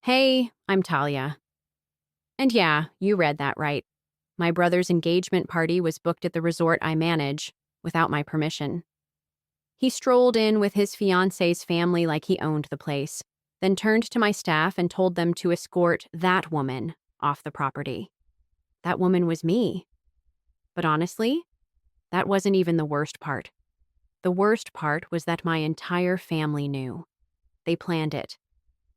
Hey, I'm Talia. And yeah, you read that right. My brother's engagement party was booked at the resort I manage, without my permission. He strolled in with his fiance's family like he owned the place, then turned to my staff and told them to escort that woman off the property. That woman was me. But honestly, that wasn't even the worst part. The worst part was that my entire family knew. They planned it.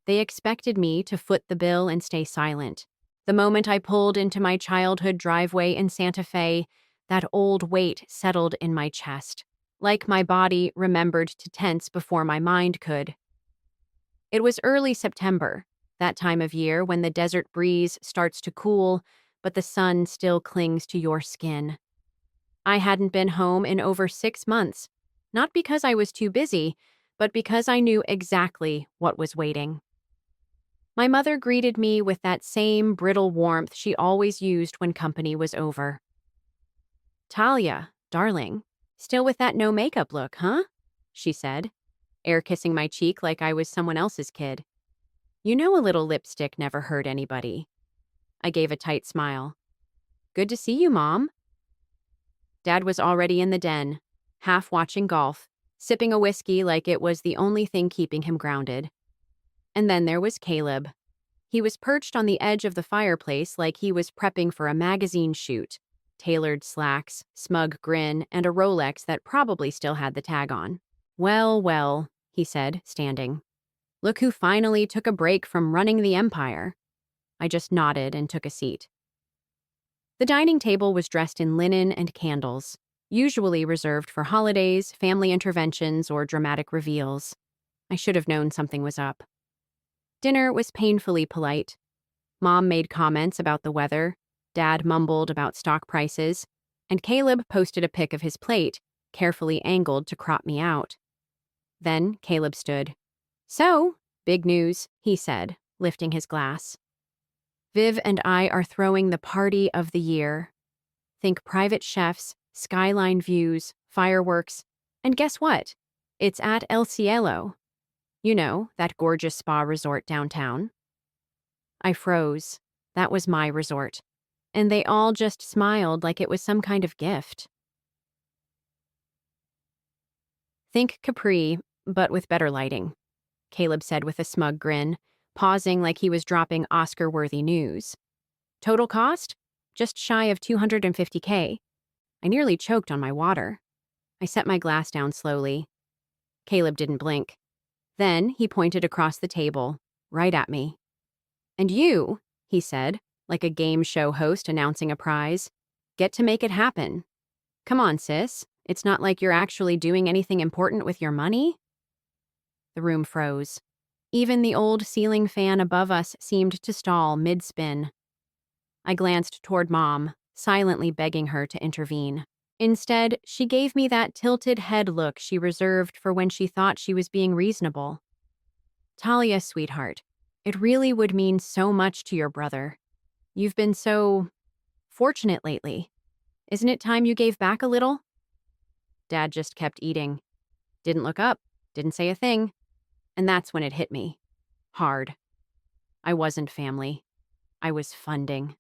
They expected me to foot the bill and stay silent. The moment I pulled into my childhood driveway in Santa Fe, that old weight settled in my chest, like my body remembered to tense before my mind could. It was early September, that time of year when the desert breeze starts to cool, but the sun still clings to your skin. I hadn't been home in over 6 months, not because I was too busy, but because I knew exactly what was waiting. My mother greeted me with that same brittle warmth she always used when company was over. "Talia, darling, still with that no makeup look, huh?" she said, air kissing my cheek like I was someone else's kid. "You know a little lipstick never hurt anybody." I gave a tight smile. "Good to see you, Mom." Dad was already in the den, half watching golf, sipping a whiskey like it was the only thing keeping him grounded. And then there was Caleb. He was perched on the edge of the fireplace like he was prepping for a magazine shoot. Tailored slacks, smug grin, and a Rolex that probably still had the tag on. "Well, well," he said, standing. "Look who finally took a break from running the empire." I just nodded and took a seat. The dining table was dressed in linen and candles, usually reserved for holidays, family interventions, or dramatic reveals. I should have known something was up. Dinner was painfully polite. Mom made comments about the weather, Dad mumbled about stock prices, and Caleb posted a pic of his plate, carefully angled to crop me out. Then Caleb stood. "So, big news," he said, lifting his glass. "Viv and I are throwing the party of the year. Think private chefs, skyline views, fireworks, and guess what? It's at El Cielo. You know, that gorgeous spa resort downtown." I froze. That was my resort. And they all just smiled like it was some kind of gift. "Think Capri, but with better lighting," Caleb said with a smug grin, pausing like he was dropping Oscar-worthy news. "Total cost? Just shy of $250K. I nearly choked on my water. I set my glass down slowly. Caleb didn't blink. Then he pointed across the table, right at me. "And you," he said, like a game show host announcing a prize, "get to make it happen. Come on, sis. It's not like you're actually doing anything important with your money." The room froze. Even the old ceiling fan above us seemed to stall mid-spin. I glanced toward Mom, silently begging her to intervene. Instead, she gave me that tilted head look she reserved for when she thought she was being reasonable. "Talia, sweetheart, it really would mean so much to your brother. You've been so fortunate lately. Isn't it time you gave back a little?" Dad just kept eating. Didn't look up, didn't say a thing. And that's when it hit me. Hard. I wasn't family. I was funding.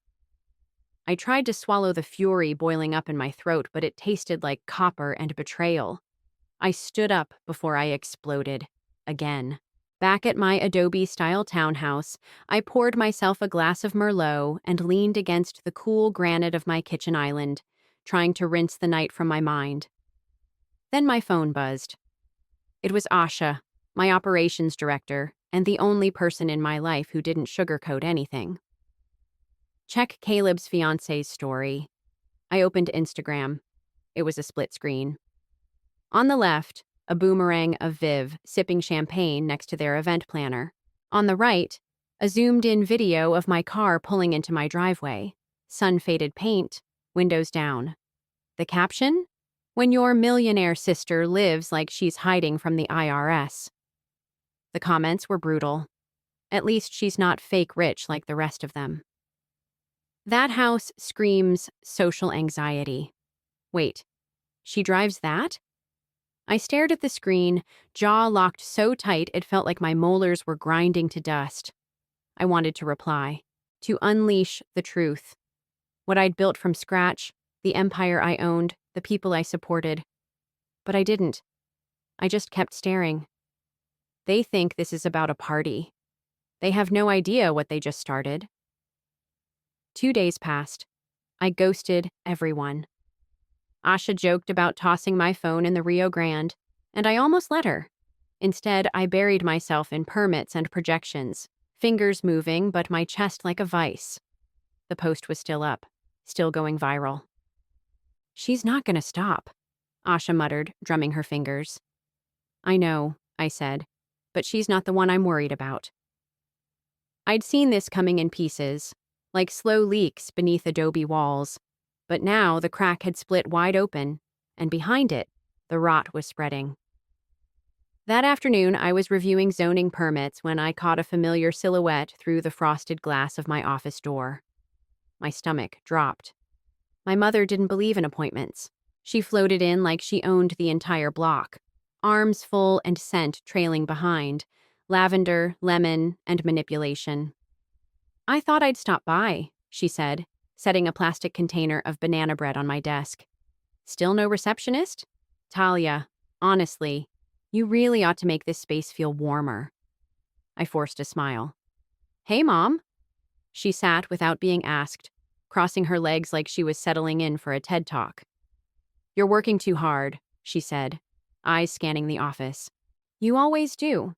I tried to swallow the fury boiling up in my throat, but it tasted like copper and betrayal. I stood up before I exploded. Again. Back at my Adobe-style townhouse, I poured myself a glass of Merlot and leaned against the cool granite of my kitchen island, trying to rinse the night from my mind. Then my phone buzzed. It was Asha, my operations director, and the only person in my life who didn't sugarcoat anything. "Check Caleb's fiance's story." I opened Instagram. It was a split screen. On the left, a boomerang of Viv sipping champagne next to their event planner. On the right, a zoomed-in video of my car pulling into my driveway. Sun-faded paint, windows down. The caption? "When your millionaire sister lives like she's hiding from the IRS." The comments were brutal. At least she's not fake rich like the rest of them. That house screams social anxiety. Wait, she drives that? I stared at the screen, jaw locked so tight it felt like my molars were grinding to dust. I wanted to reply, to unleash the truth. What I'd built from scratch, the empire I owned, the people I supported. But I didn't. I just kept staring. They think this is about a party. They have no idea what they just started. 2 days passed. I ghosted everyone. Asha joked about tossing my phone in the Rio Grande, and I almost let her. Instead, I buried myself in permits and projections, fingers moving but my chest like a vice. The post was still up, still going viral. "She's not gonna stop," Asha muttered, drumming her fingers. "I know," I said, "but she's not the one I'm worried about." I'd seen this coming in pieces, like slow leaks beneath adobe walls, but now the crack had split wide open, and behind it, the rot was spreading. That afternoon, I was reviewing zoning permits when I caught a familiar silhouette through the frosted glass of my office door. My stomach dropped. My mother didn't believe in appointments. She floated in like she owned the entire block, arms full and scent trailing behind, lavender, lemon, and manipulation. "I thought I'd stop by," she said, setting a plastic container of banana bread on my desk. "Still no receptionist? Talia, honestly, you really ought to make this space feel warmer." I forced a smile. "Hey, Mom." She sat without being asked, crossing her legs like she was settling in for a TED Talk. "You're working too hard," she said, eyes scanning the office. "You always do.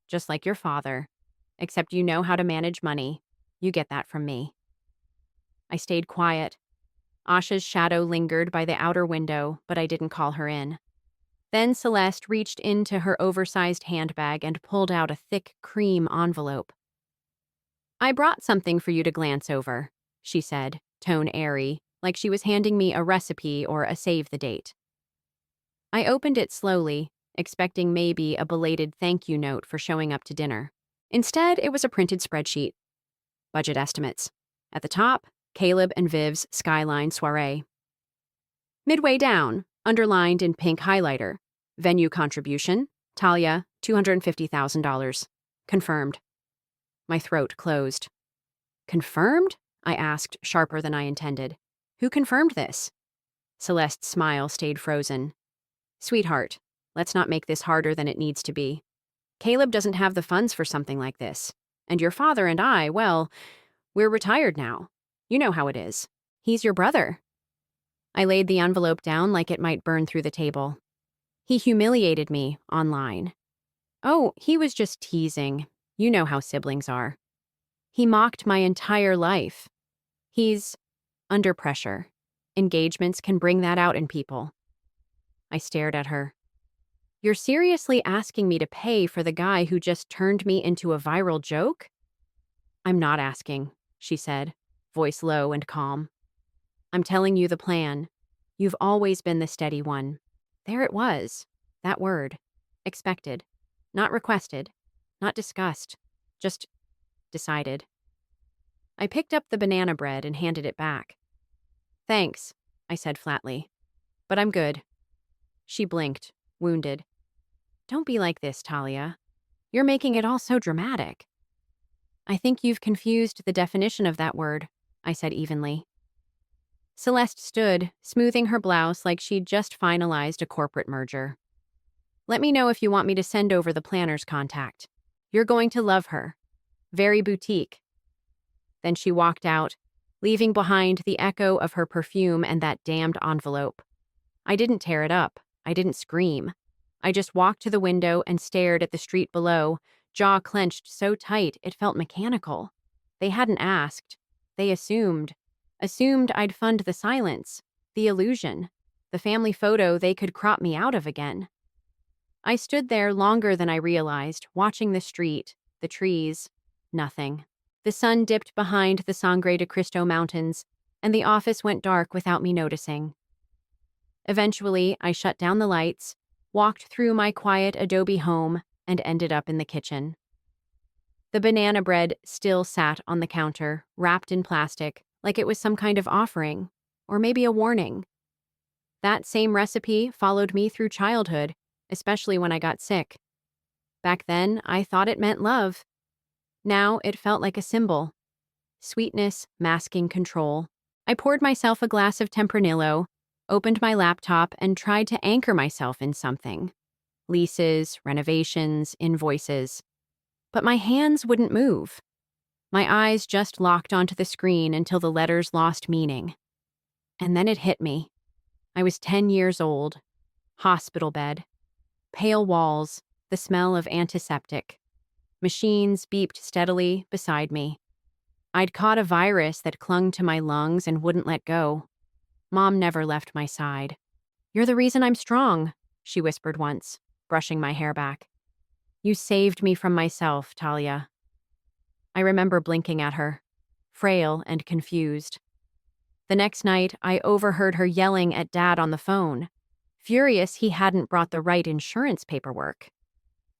Just like your father. Except you know how to manage money. You get that from me." I stayed quiet. Asha's shadow lingered by the outer window, but I didn't call her in. Then Celeste reached into her oversized handbag and pulled out a thick cream envelope. "I brought something for you to glance over," she said, tone airy, like she was handing me a recipe or a save the date. I opened it slowly, expecting maybe a belated thank you note for showing up to dinner. Instead, it was a printed spreadsheet. Budget estimates. At the top, Caleb and Viv's Skyline Soiree. Midway down, underlined in pink highlighter, venue contribution, Talia, $250,000. Confirmed. My throat closed. "Confirmed?" I asked, sharper than I intended. "Who confirmed this?" Celeste's smile stayed frozen. "Sweetheart, let's not make this harder than it needs to be. Caleb doesn't have the funds for something like this. And your father and I, well, we're retired now. You know how it is. He's your brother." I laid the envelope down like it might burn through the table. "He humiliated me online." "Oh, he was just teasing. You know how siblings are." "He mocked my entire life. He's under pressure. Engagements can bring that out in people." I stared at her. "You're seriously asking me to pay for the guy who just turned me into a viral joke?" "I'm not asking," she said, voice low and calm. "I'm telling you the plan. You've always been the steady one." There it was. That word. Expected. Not requested. Not discussed. Just decided. I picked up the banana bread and handed it back. "Thanks," I said flatly. "But I'm good." She blinked, wounded. "Don't be like this, Talia. You're making it all so dramatic." "I think you've confused the definition of that word," I said evenly. Celeste stood, smoothing her blouse like she'd just finalized a corporate merger. "Let me know if you want me to send over the planner's contact. You're going to love her. Very boutique." Then she walked out, leaving behind the echo of her perfume and that damned envelope. I didn't tear it up. I didn't scream. I just walked to the window and stared at the street below, jaw clenched so tight it felt mechanical. They hadn't asked. They assumed. Assumed I'd fund the silence, the illusion, the family photo they could crop me out of again. I stood there longer than I realized, watching the street, the trees, nothing. The sun dipped behind the Sangre de Cristo Mountains, and the office went dark without me noticing. Eventually, I shut down the lights, walked through my quiet adobe home, and ended up in the kitchen. The banana bread still sat on the counter, wrapped in plastic, like it was some kind of offering, or maybe a warning. That same recipe followed me through childhood, especially when I got sick. Back then, I thought it meant love. Now it felt like a symbol. Sweetness masking control. I poured myself a glass of Tempranillo, opened my laptop, and tried to anchor myself in something. Leases, renovations, invoices. But my hands wouldn't move. My eyes just locked onto the screen until the letters lost meaning. And then it hit me. I was 10 years old. Hospital bed. Pale walls, the smell of antiseptic. Machines beeped steadily beside me. I'd caught a virus that clung to my lungs and wouldn't let go. Mom never left my side. "You're the reason I'm strong," she whispered once, brushing my hair back. "You saved me from myself, Talia." I remember blinking at her, frail and confused. The next night, I overheard her yelling at Dad on the phone, furious he hadn't brought the right insurance paperwork.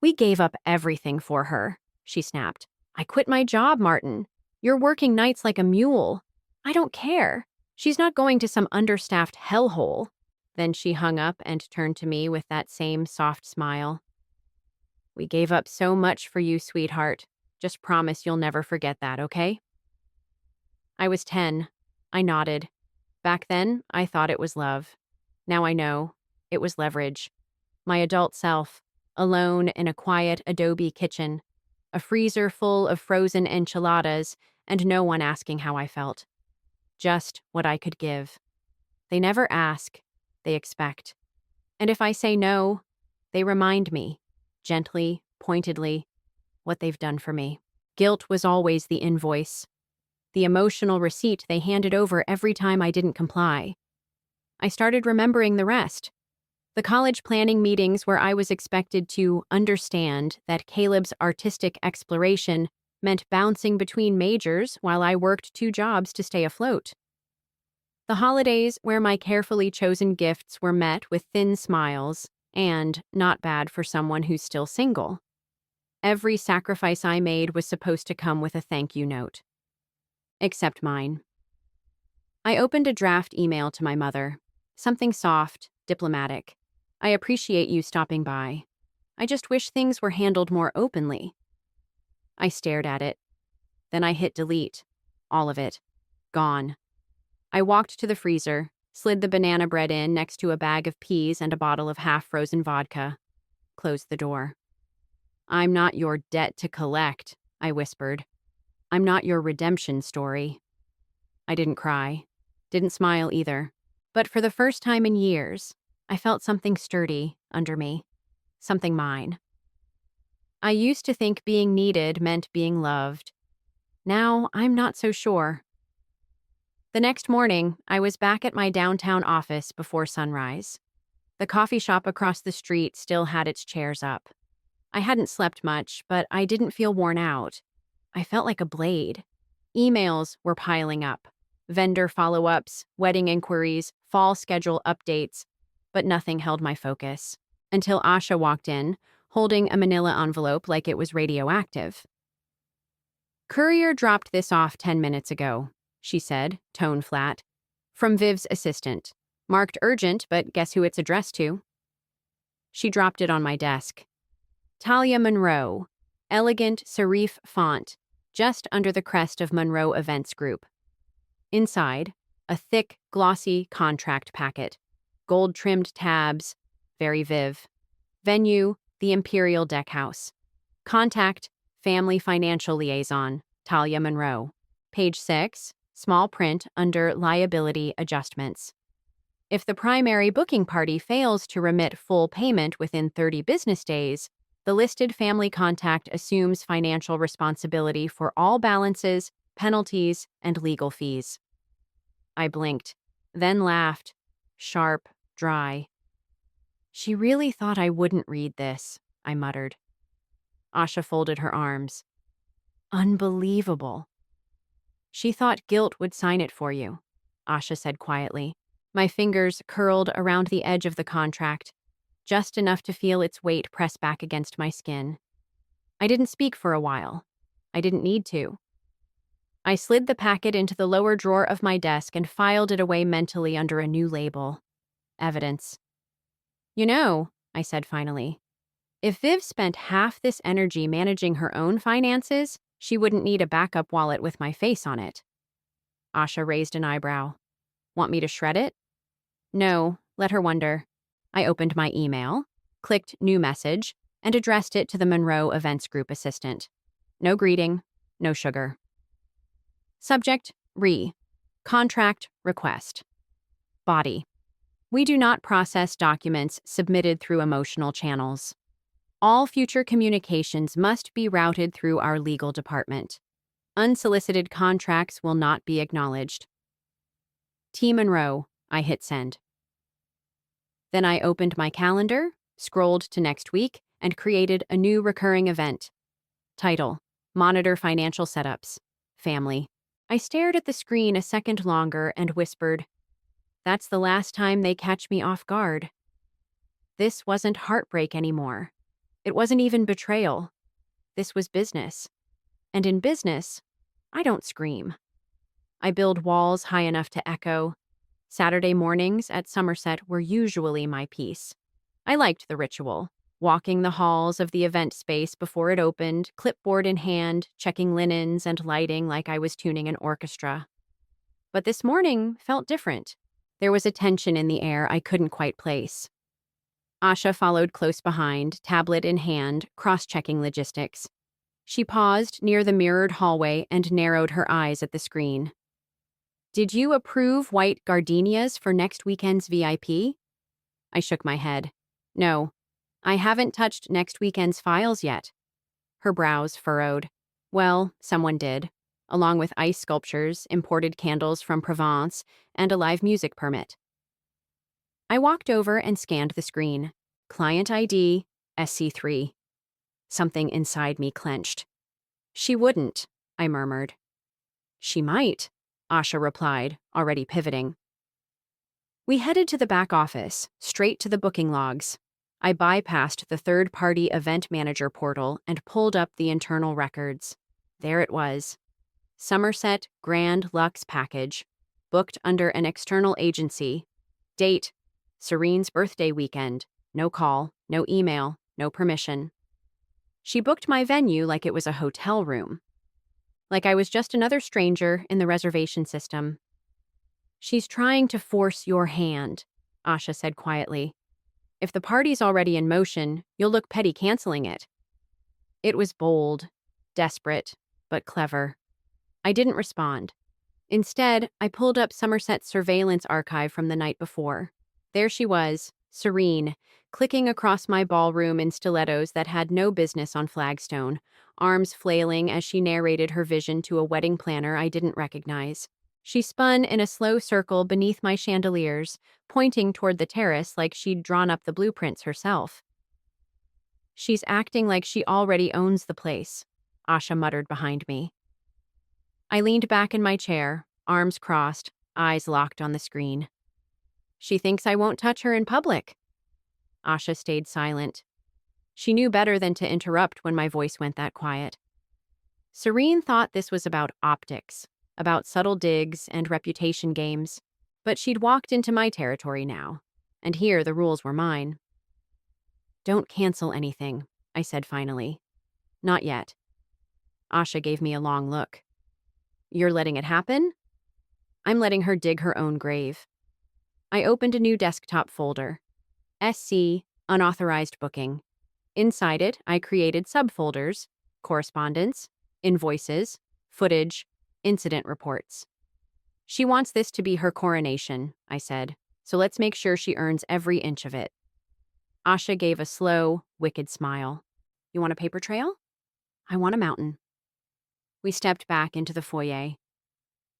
"We gave up everything for her," she snapped. "I quit my job, Martin. You're working nights like a mule. I don't care. She's not going to some understaffed hellhole." Then she hung up and turned to me with that same soft smile. "We gave up so much for you, sweetheart. Just promise you'll never forget that, okay?" I was 10. I nodded. Back then, I thought it was love. Now I know. It was leverage. My adult self, alone in a quiet adobe kitchen, a freezer full of frozen enchiladas, and no one asking how I felt. Just what I could give. They never ask, they expect. And if I say no, they remind me, gently, pointedly, what they've done for me. Guilt was always the invoice, the emotional receipt they handed over every time I didn't comply. I started remembering the rest. The college planning meetings where I was expected to understand that Caleb's artistic exploration meant bouncing between majors while I worked 2 jobs to stay afloat. The holidays where my carefully chosen gifts were met with thin smiles and not bad for someone who's still single. Every sacrifice I made was supposed to come with a thank you note. Except mine. I opened a draft email to my mother. Something soft, diplomatic. "I appreciate you stopping by. I just wish things were handled more openly." I stared at it. Then I hit delete. All of it. Gone. I walked to the freezer, slid the banana bread in next to a bag of peas and a bottle of half-frozen vodka. Closed the door. "I'm not your debt to collect," I whispered. "I'm not your redemption story." I didn't cry. Didn't smile either. But for the first time in years, I felt something sturdy under me. Something mine. I used to think being needed meant being loved. Now I'm not so sure. The next morning, I was back at my downtown office before sunrise. The coffee shop across the street still had its chairs up. I hadn't slept much, but I didn't feel worn out. I felt like a blade. Emails were piling up. Vendor follow-ups, wedding inquiries, fall schedule updates, but nothing held my focus. Until Asha walked in, holding a manila envelope like it was radioactive. "Courier dropped this off 10 minutes ago," she said, tone flat. "From Viv's assistant. Marked urgent, but guess who it's addressed to?" She dropped it on my desk. Talia Monroe. Elegant serif font, just under the crest of Monroe Events Group. Inside, a thick, glossy contract packet. Gold-trimmed tabs. Very Viv. Venue, the Imperial Deck House. Contact, Family Financial Liaison, Talia Monroe. Page 6, small print under Liability Adjustments. If the primary booking party fails to remit full payment within 30 business days, the listed family contact assumes financial responsibility for all balances, penalties, and legal fees. I blinked, then laughed. Sharp, dry. "She really thought I wouldn't read this," I muttered. Asha folded her arms. "Unbelievable." "She thought guilt would sign it for you," Asha said quietly. My fingers curled around the edge of the contract, just enough to feel its weight press back against my skin. I didn't speak for a while. I didn't need to. I slid the packet into the lower drawer of my desk and filed it away mentally under a new label. Evidence. "You know," I said finally, "if Viv spent half this energy managing her own finances, She wouldn't need a backup wallet with my face on it. Asha raised an eyebrow. Want me to shred it? No, let her wonder. I opened my email, clicked New Message, and addressed it to the Monroe Events Group assistant. No greeting, no sugar. Subject, Contract request. Body. We do not process documents submitted through emotional channels. All future communications must be routed through our legal department. Unsolicited contracts will not be acknowledged. T. Monroe, I hit send. Then I opened my calendar, scrolled to next week, and created a new recurring event. Title, Monitor Financial Setups. Family. I stared at the screen a second longer and whispered, that's the last time they catch me off guard. This wasn't heartbreak anymore. It wasn't even betrayal. This was business. And in business, I don't scream. I build walls high enough to echo. Saturday mornings at Somerset were usually my peace. I liked the ritual, walking the halls of the event space before it opened, clipboard in hand, checking linens and lighting like I was tuning an orchestra. But this morning felt different. There was a tension in the air I couldn't quite place. Asha followed close behind, tablet in hand, cross-checking logistics. She paused near the mirrored hallway and narrowed her eyes at the screen. Did you approve white gardenias for next weekend's VIP? I shook my head. No, I haven't touched next weekend's files yet. Her brows furrowed. Well, someone did, along with ice sculptures, imported candles from Provence, and a live music permit. I walked over and scanned the screen. Client ID, SC3. Something inside me clenched. She wouldn't, I murmured. She might, Asha replied, already pivoting. We headed to the back office, straight to the booking logs. I bypassed the third-party event manager portal and pulled up the internal records. There it was. Somerset Grand Lux Package, booked under an external agency. Date, Serene's birthday weekend. No call, no email, no permission. She booked my venue like it was a hotel room. Like I was just another stranger in the reservation system. She's trying to force your hand, Asha said quietly. If the party's already in motion, you'll look petty canceling it. It was bold, desperate, but clever. I didn't respond. Instead, I pulled up Somerset's surveillance archive from the night before. There she was, Serene, clicking across my ballroom in stilettos that had no business on flagstone, arms flailing as she narrated her vision to a wedding planner I didn't recognize. She spun in a slow circle beneath my chandeliers, pointing toward the terrace like she'd drawn up the blueprints herself. She's acting like she already owns the place, Asha muttered behind me. I leaned back in my chair, arms crossed, eyes locked on the screen. She thinks I won't touch her in public. Asha stayed silent. She knew better than to interrupt when my voice went that quiet. Serene thought this was about optics, about subtle digs and reputation games, but she'd walked into my territory now, and here the rules were mine. Don't cancel anything, I said finally. Not yet. Asha gave me a long look. You're letting it happen? I'm letting her dig her own grave. I opened a new desktop folder. SC, Unauthorized Booking. Inside it, I created subfolders, correspondence, invoices, footage, incident reports. She wants this to be her coronation, I said, so let's make sure she earns every inch of it. Asha gave a slow, wicked smile. You want a paper trail? I want a mountain. We stepped back into the foyer.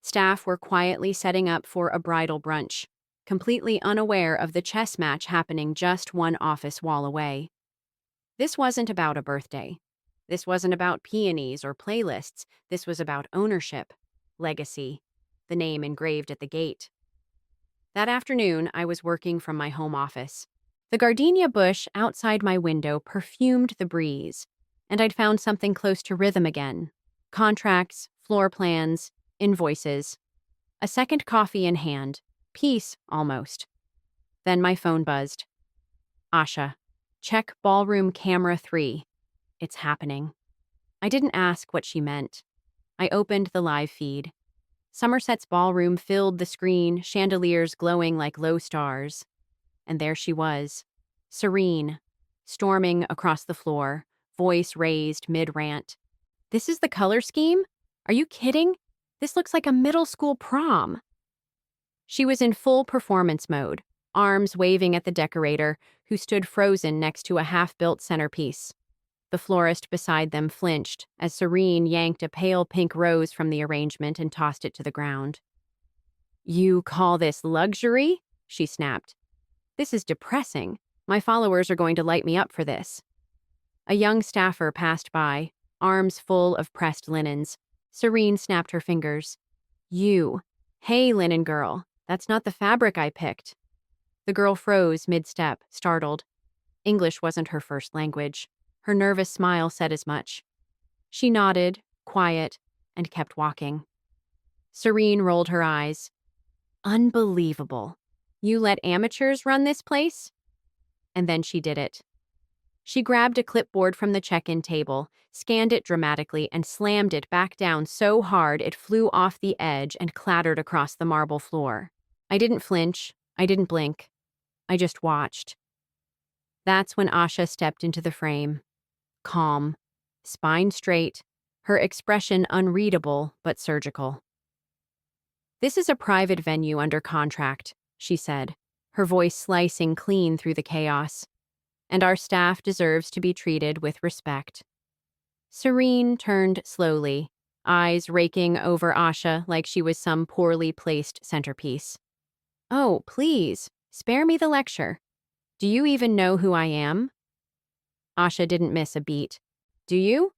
Staff were quietly setting up for a bridal brunch, completely unaware of the chess match happening just one office wall away. This wasn't about a birthday. This wasn't about peonies or playlists. This was about ownership, legacy, the name engraved at the gate. That afternoon, I was working from my home office. The gardenia bush outside my window perfumed the breeze, and I'd found something close to rhythm again. Contracts, floor plans, invoices. A second coffee in hand. Peace, almost. Then my phone buzzed. Asha, check ballroom camera 3. It's happening. I didn't ask what she meant. I opened the live feed. Somerset's ballroom filled the screen, chandeliers glowing like low stars. And there she was, serene, storming across the floor, voice raised mid-rant. "This is the color scheme? Are you kidding? This looks like a middle school prom." She was in full performance mode, arms waving at the decorator, who stood frozen next to a half-built centerpiece. The florist beside them flinched as Serene yanked a pale pink rose from the arrangement and tossed it to the ground. "You call this luxury?" she snapped. "This is depressing. My followers are going to light me up for this." A young staffer passed by, arms full of pressed linens. Serene snapped her fingers. "You. Hey, linen girl. That's not the fabric I picked." The girl froze mid-step, startled. English wasn't her first language. Her nervous smile said as much. She nodded, quiet, and kept walking. Serene rolled her eyes. "Unbelievable. You let amateurs run this place?" And then she did it. She grabbed a clipboard from the check-in table, scanned it dramatically, and slammed it back down so hard it flew off the edge and clattered across the marble floor. I didn't flinch. I didn't blink. I just watched. That's when Asha stepped into the frame. Calm, spine straight, her expression unreadable but surgical. "This is a private venue under contract," she said, her voice slicing clean through the chaos. "And our staff deserves to be treated with respect." Serene turned slowly, eyes raking over Asha like she was some poorly placed centerpiece. "Oh, please, spare me the lecture. Do you even know who I am?" Asha didn't miss a beat. "Do you?"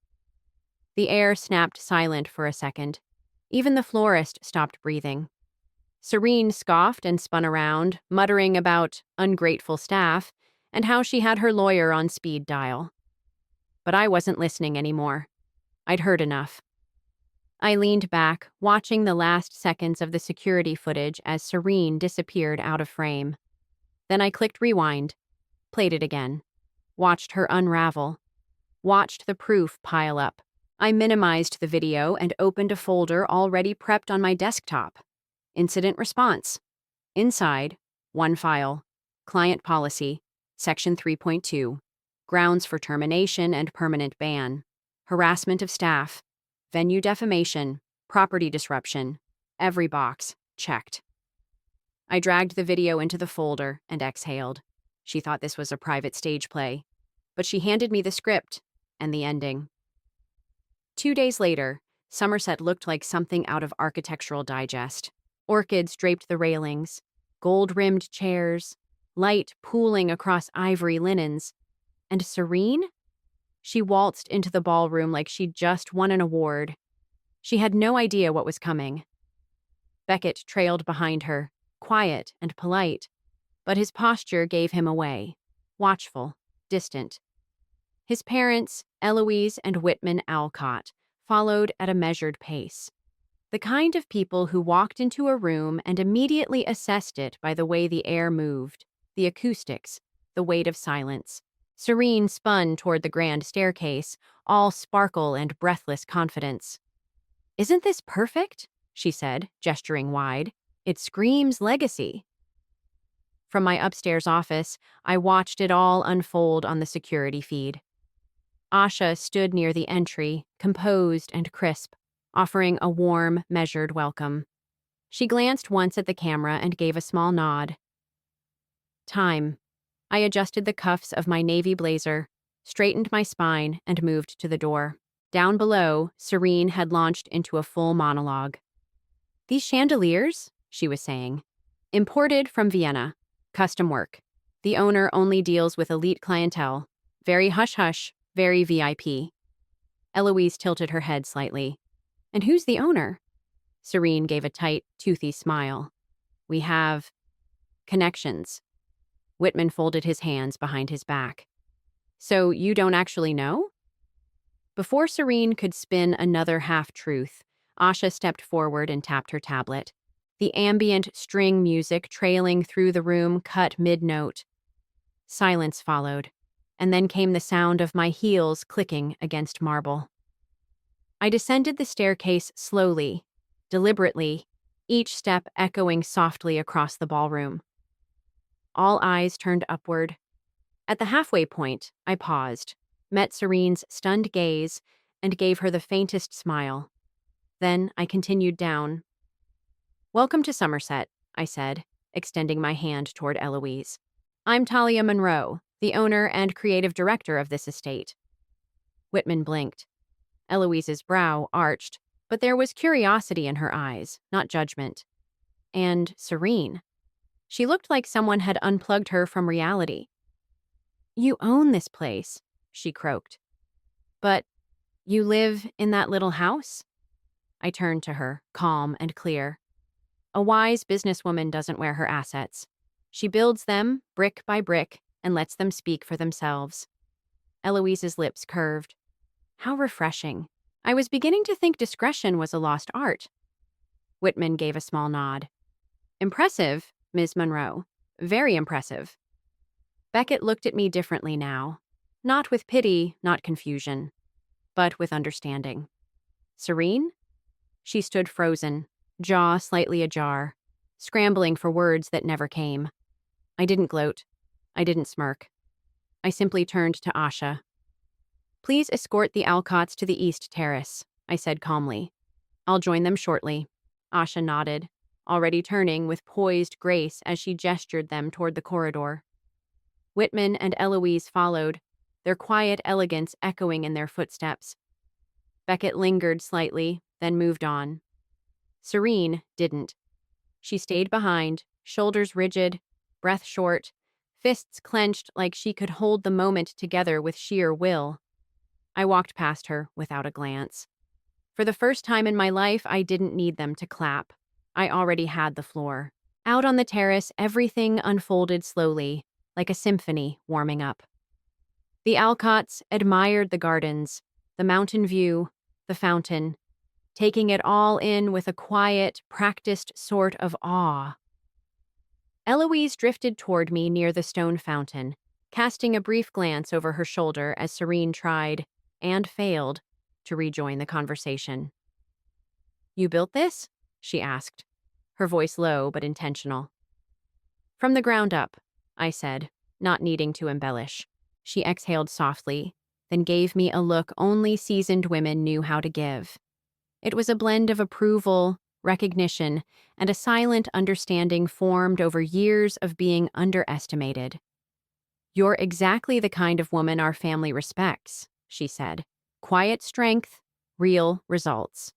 The air snapped silent for a second. Even the florist stopped breathing. Serene scoffed and spun around, muttering about ungrateful staff and how she had her lawyer on speed dial. But I wasn't listening anymore. I'd heard enough. I leaned back, watching the last seconds of the security footage as Serene disappeared out of frame. Then I clicked rewind, played it again, watched her unravel, watched the proof pile up. I minimized the video and opened a folder already prepped on my desktop. Incident response. Inside, one file. Client policy, section 3.2. Grounds for termination and permanent ban. Harassment of staff. Venue defamation. Property disruption. Every box checked. I dragged the video into the folder and exhaled. She thought this was a private stage play. But she handed me the script and the ending. 2 days later, Somerset looked like something out of Architectural Digest. Orchids draped the railings, gold-rimmed chairs, light pooling across ivory linens. And Serene? She waltzed into the ballroom like she'd just won an award. She had no idea what was coming. Beckett trailed behind her, quiet and polite, but his posture gave him away, watchful, distant. His parents, Eloise and Whitman Alcott, followed at a measured pace. The kind of people who walked into a room and immediately assessed it by the way the air moved, the acoustics, the weight of silence. Serene spun toward the grand staircase, all sparkle and breathless confidence. "Isn't this perfect?" she said, gesturing wide. "It screams legacy." From my upstairs office, I watched it all unfold on the security feed. Asha stood near the entry, composed and crisp, offering a warm, measured welcome. She glanced once at the camera and gave a small nod. Time. I adjusted the cuffs of my navy blazer, straightened my spine, and moved to the door. Down below, Serene had launched into a full monologue. "These chandeliers," she was saying, "imported from Vienna. Custom work. The owner only deals with elite clientele. Very hush-hush, very VIP." Eloise tilted her head slightly. "And who's the owner?" Serene gave a tight, toothy smile. "We have connections." Whitman folded his hands behind his back. "So you don't actually know?" Before Serene could spin another half-truth, Asha stepped forward and tapped her tablet. The ambient string music trailing through the room cut mid-note. Silence followed, and then came the sound of my heels clicking against marble. I descended the staircase slowly, deliberately, each step echoing softly across the ballroom. All eyes turned upward. At the halfway point, I paused, met Serene's stunned gaze, and gave her the faintest smile. Then I continued down. "Welcome to Somerset," I said, extending my hand toward Eloise. "I'm Talia Monroe, the owner and creative director of this estate." Whitman blinked. Eloise's brow arched, but there was curiosity in her eyes, not judgment. And Serene. She looked like someone had unplugged her from reality. "You own this place," she croaked. "But you live in that little house?" I turned to her, calm and clear. A wise businesswoman doesn't wear her assets. She builds them, brick by brick, and lets them speak for themselves. Eloise's lips curved. How refreshing. I was beginning to think discretion was a lost art. Whitman gave a small nod. "Impressive, Ms. Monroe. Very impressive." Beckett looked at me differently now. Not with pity, not confusion, but with understanding. Serene? She stood frozen, jaw slightly ajar, scrambling for words that never came. I didn't gloat. I didn't smirk. I simply turned to Asha. "Please escort the Alcotts to the East Terrace," I said calmly. "I'll join them shortly." Asha nodded, already turning with poised grace as she gestured them toward the corridor. Whitman and Eloise followed, their quiet elegance echoing in their footsteps. Beckett lingered slightly, then moved on. Serene didn't. She stayed behind, shoulders rigid, breath short, fists clenched like she could hold the moment together with sheer will. I walked past her without a glance. For the first time in my life, I didn't need them to clap. I already had the floor. Out on the terrace, everything unfolded slowly, like a symphony warming up. The Alcotts admired the gardens, the mountain view, the fountain, taking it all in with a quiet, practiced sort of awe. Eloise drifted toward me near the stone fountain, casting a brief glance over her shoulder as Serene tried, and failed, to rejoin the conversation. "You built this?" she asked, her voice low but intentional. "From the ground up," I said, not needing to embellish. She exhaled softly, then gave me a look only seasoned women knew how to give. It was a blend of approval, recognition, and a silent understanding formed over years of being underestimated. "You're exactly the kind of woman our family respects," she said. "Quiet strength, real results."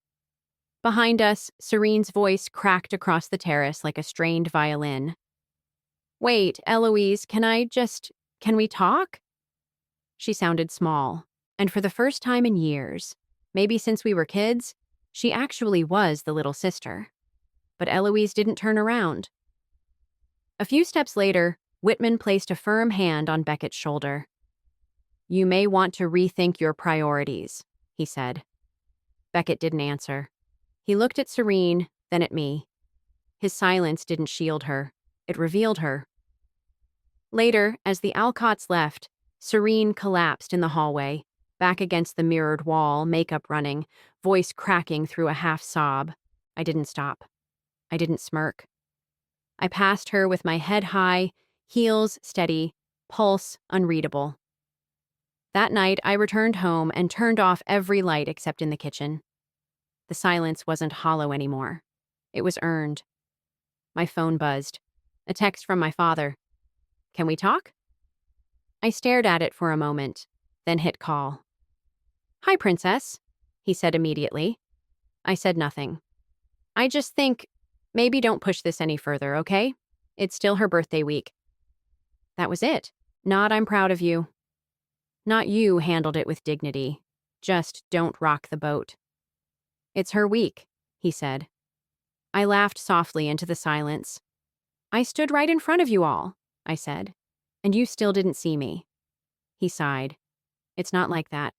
Behind us, Serene's voice cracked across the terrace like a strained violin. "Wait, Eloise, can we talk?" She sounded small, and for the first time in years, maybe since we were kids, she actually was the little sister. But Eloise didn't turn around. A few steps later, Whitman placed a firm hand on Beckett's shoulder. "You may want to rethink your priorities," he said. Beckett didn't answer. He looked at Serene, then at me. His silence didn't shield her. It revealed her. Later, as the Alcotts left, Serene collapsed in the hallway, back against the mirrored wall, makeup running, voice cracking through a half-sob. I didn't stop. I didn't smirk. I passed her with my head high, heels steady, pulse unreadable. That night, I returned home and turned off every light except in the kitchen. The silence wasn't hollow anymore. It was earned. My phone buzzed. A text from my father. "Can we talk?" I stared at it for a moment, then hit call. "Hi, Princess," he said immediately. I said nothing. "I just think, maybe don't push this any further, okay? It's still her birthday week." That was it. Not "I'm proud of you." Not "you handled it with dignity." Just "don't rock the boat." "It's her week," he said. I laughed softly into the silence. "I stood right in front of you all," I said, "and you still didn't see me." He sighed. "It's not like that."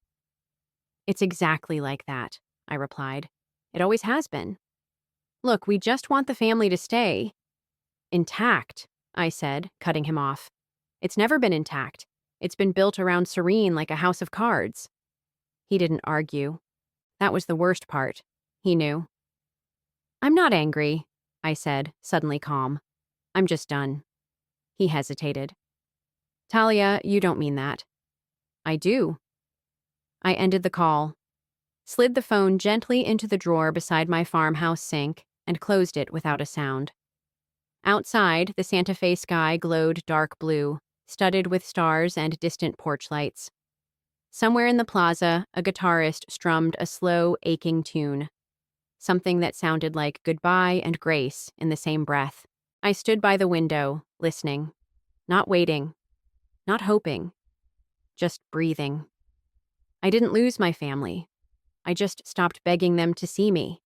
"It's exactly like that," I replied. "It always has been. Look, we just want the family to stay intact," I said, cutting him off. "It's never been intact. It's been built around Serene like a house of cards." He didn't argue. That was the worst part. He knew. I'm not angry, I said, suddenly calm. I'm just done. He hesitated. Talia, you don't mean that. I do. I ended the call, slid the phone gently into the drawer beside my farmhouse sink, and closed it without a sound. Outside, the Santa Fe sky glowed dark blue, studded with stars and distant porch lights. Somewhere in the plaza, a guitarist strummed a slow, aching tune, something that sounded like goodbye and grace in the same breath. I stood by the window, listening, not waiting, not hoping, just breathing. I didn't lose my family. I just stopped begging them to see me.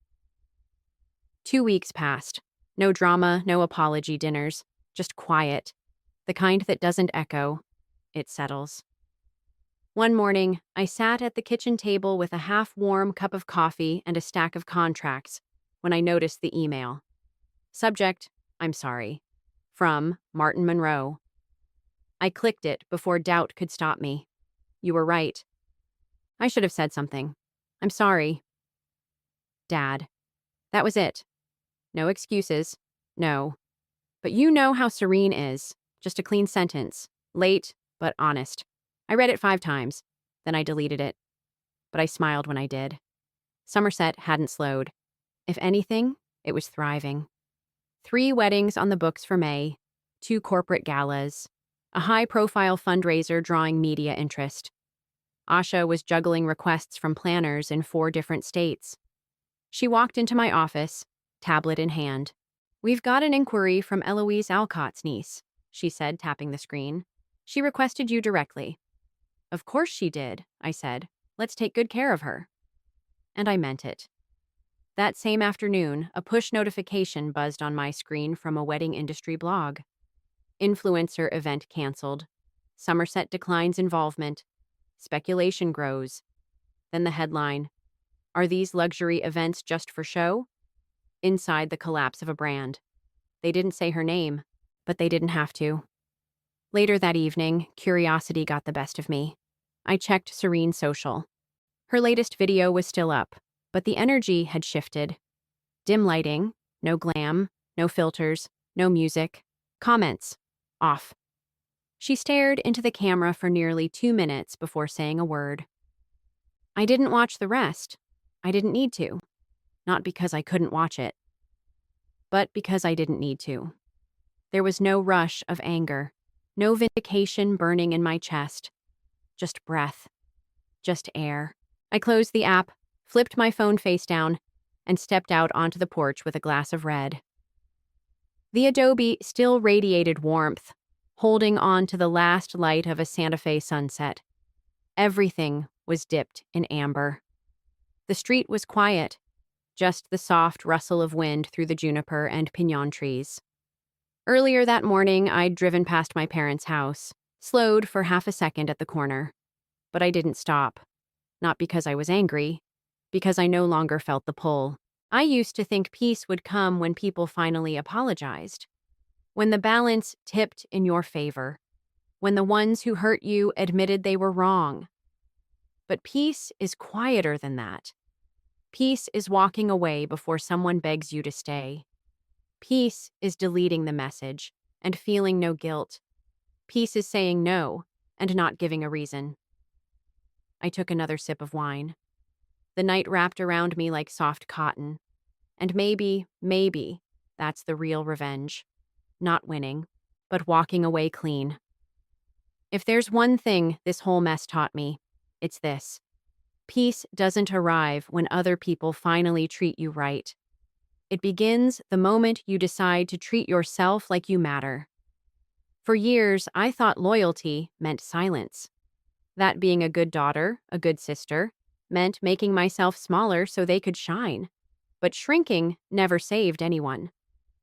2 weeks passed. No drama, no apology dinners, just quiet. The kind that doesn't echo, it settles. One morning, I sat at the kitchen table with a half-warm cup of coffee and a stack of contracts when I noticed the email. Subject, I'm sorry. From Martin Monroe. I clicked it before doubt could stop me. You were right. I should have said something. I'm sorry. Dad. That was it. No excuses. No. But you know how Serene is. Just a clean sentence. Late, but honest. I read it 5 times. Then I deleted it. But I smiled when I did. Somerset hadn't slowed. If anything, it was thriving. 3 weddings on the books for May, 2 corporate galas, a high-profile fundraiser drawing media interest. Asha was juggling requests from planners in 4 different states. She walked into my office, tablet in hand. We've got an inquiry from Eloise Alcott's niece, she said, tapping the screen. She requested you directly. Of course she did, I said. Let's take good care of her. And I meant it. That same afternoon, a push notification buzzed on my screen from a wedding industry blog. Influencer event canceled. Somerset declines involvement. Speculation grows. Then the headline, are these luxury events just for show? Inside the collapse of a brand. They didn't say her name, but they didn't have to. Later that evening, curiosity got the best of me. I checked Serene's social. Her latest video was still up, but the energy had shifted. Dim lighting, no glam, no filters, no music. Comments, off. She stared into the camera for nearly 2 minutes before saying a word. I didn't watch the rest. I didn't need to. Not because I couldn't watch it, but because I didn't need to. There was no rush of anger, no vindication burning in my chest. Just breath. Just air. I closed the app, flipped my phone face down, and stepped out onto the porch with a glass of red. The adobe still radiated warmth, holding on to the last light of a Santa Fe sunset. Everything was dipped in amber. The street was quiet, just the soft rustle of wind through the juniper and piñon trees. Earlier that morning, I'd driven past my parents' house, slowed for half a second at the corner. But I didn't stop. Not because I was angry, because I no longer felt the pull. I used to think peace would come when people finally apologized. When the balance tipped in your favor. When the ones who hurt you admitted they were wrong. But peace is quieter than that. Peace is walking away before someone begs you to stay. Peace is deleting the message and feeling no guilt. Peace is saying no and not giving a reason. I took another sip of wine. The night wrapped around me like soft cotton. And maybe, that's the real revenge. Not winning, but walking away clean. If there's one thing this whole mess taught me, it's this. Peace doesn't arrive when other people finally treat you right. It begins the moment you decide to treat yourself like you matter. For years, I thought loyalty meant silence. That being a good daughter, a good sister, meant making myself smaller so they could shine. But shrinking never saved anyone.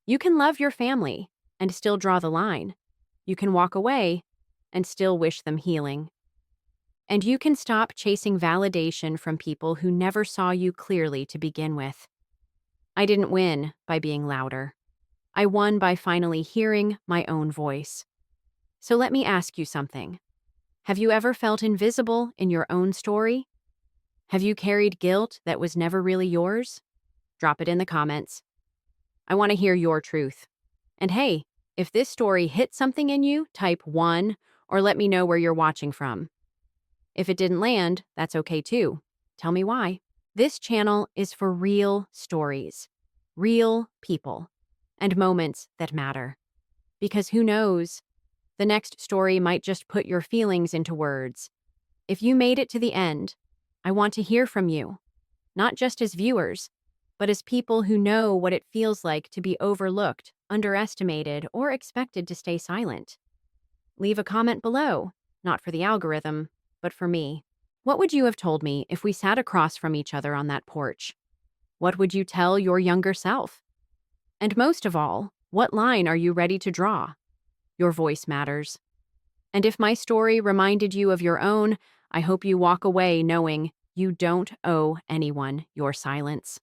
You can love your family and still draw the line. You can walk away and still wish them healing. And you can stop chasing validation from people who never saw you clearly to begin with. I didn't win by being louder. I won by finally hearing my own voice. So let me ask you something. Have you ever felt invisible in your own story? Have you carried guilt that was never really yours? Drop it in the comments. I want to hear your truth. And hey, if this story hit something in you, type 1 or let me know where you're watching from. If it didn't land, that's okay too. Tell me why. This channel is for real stories, real people, and moments that matter. Because who knows, the next story might just put your feelings into words. If you made it to the end, I want to hear from you, not just as viewers, but as people who know what it feels like to be overlooked, underestimated, or expected to stay silent. Leave a comment below, not for the algorithm, but for me. What would you have told me if we sat across from each other on that porch? What would you tell your younger self? And most of all, what line are you ready to draw? Your voice matters. And if my story reminded you of your own, I hope you walk away knowing you don't owe anyone your silence.